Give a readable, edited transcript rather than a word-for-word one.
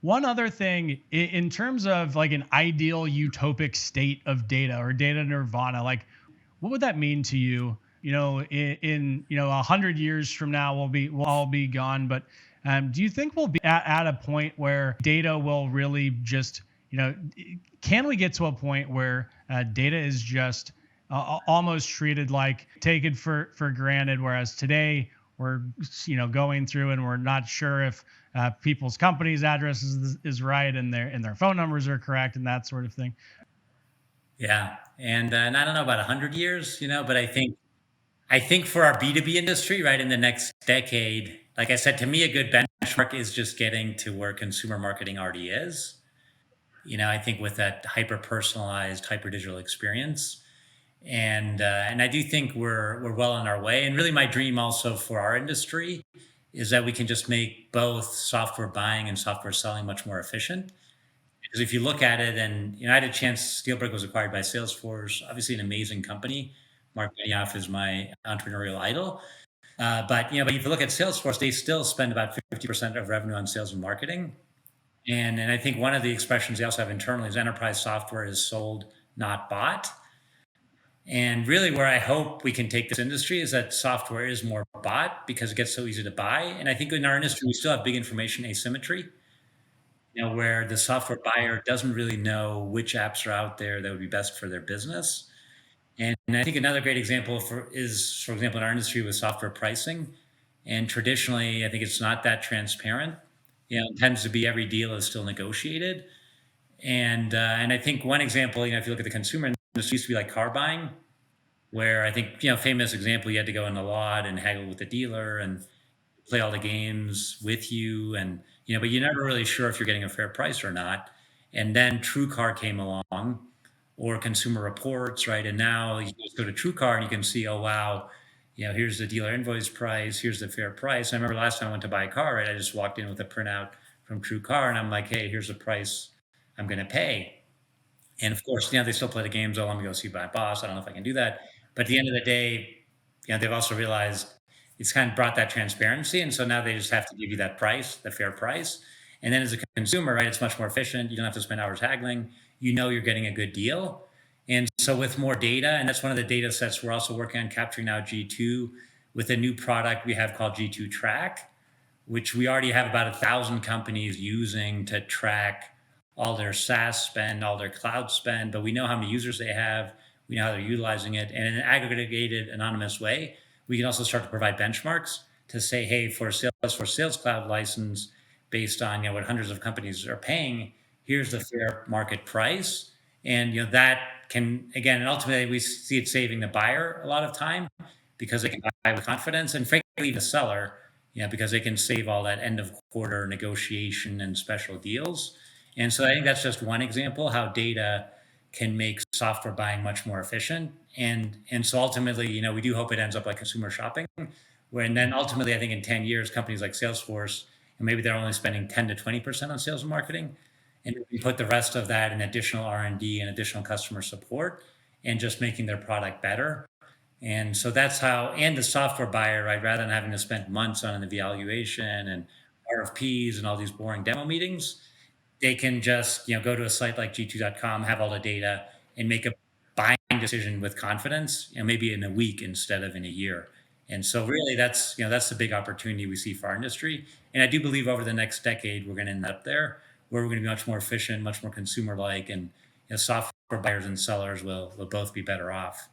one other thing in terms of like an ideal utopic state of data or data nirvana, like what would that mean to you? In 100 years from now, we'll all be gone. But do you think we'll be at a point where data will really just, can we get to a point where data is just almost treated like taken for granted, whereas today we're going through and we're not sure if people's companies' addresses is right and their phone numbers are correct and that sort of thing. Yeah, and I don't know about 100 years, but I think for our B2B industry, right, in the next decade, like I said, to me, a good benchmark is just getting to where consumer marketing already is. I think with that hyper personalized, hyper digital experience, and I do think we're well on our way. And really, my dream also for our industry is that we can just make both software buying and software selling much more efficient. Because if you look at it, and I had a chance, Steelbrick was acquired by Salesforce, obviously an amazing company. Mark Benioff is my entrepreneurial idol. But if you look at Salesforce, they still spend about 50% of revenue on sales and marketing. And I think one of the expressions they also have internally is enterprise software is sold, not bought. And really, where I hope we can take this industry is that software is more bought because it gets so easy to buy. And I think in our industry, we still have big information asymmetry, where the software buyer doesn't really know which apps are out there that would be best for their business. And I think another great example is, for example, in our industry with software pricing. And traditionally, I think it's not that transparent. It tends to be every deal is still negotiated. And I think one example, if you look at the consumer industry, used to be like car buying, where I think, famous example, you had to go in the lot and haggle with the dealer and play all the games with you, and but you're never really sure if you're getting a fair price or not. And then TrueCar came along, or Consumer Reports, right? And now you just go to TrueCar and you can see, oh wow, here's the dealer invoice price, here's the fair price. I remember last time I went to buy a car, right? I just walked in with a printout from TrueCar, and I'm like, hey, here's the price I'm going to pay. And of course, they still play the games. Oh, let me go see my boss. I don't know if I can do that. But at the end of the day, they've also realized it's kind of brought that transparency. And so now they just have to give you that price, the fair price. And then as a consumer, right, it's much more efficient. You don't have to spend hours haggling. You're getting a good deal. And so with more data, and that's one of the data sets we're also working on capturing now G2 with a new product we have called G2 Track, which we already have about 1,000 companies using to track all their SaaS spend, all their cloud spend, but we know how many users they have, we know how they're utilizing it, and in an aggregated, anonymous way, we can also start to provide benchmarks to say, hey, for a Salesforce Sales Cloud license, based on what hundreds of companies are paying, here's the fair market price, and that can, again, and ultimately we see it saving the buyer a lot of time because they can buy with confidence, and frankly, even the seller, because they can save all that end of quarter negotiation and special deals. And so I think that's just one example how data can make software buying much more efficient. And so ultimately, we do hope it ends up like consumer shopping, where and then ultimately I think in 10 years, companies like Salesforce, and maybe they're only spending 10 to 20% on sales and marketing, and we put the rest of that in additional R&D and additional customer support and just making their product better. And so that's how, and the software buyer, right, rather than having to spend months on an evaluation and RFPs and all these boring demo meetings, they can just go to a site like g2.com, have all the data, and make a buying decision with confidence, maybe in a week instead of in a year. And so really that's the big opportunity we see for our industry. And I do believe over the next decade we're going to end up there, where we're going to be much more efficient, much more consumer like, and software buyers and sellers will both be better off.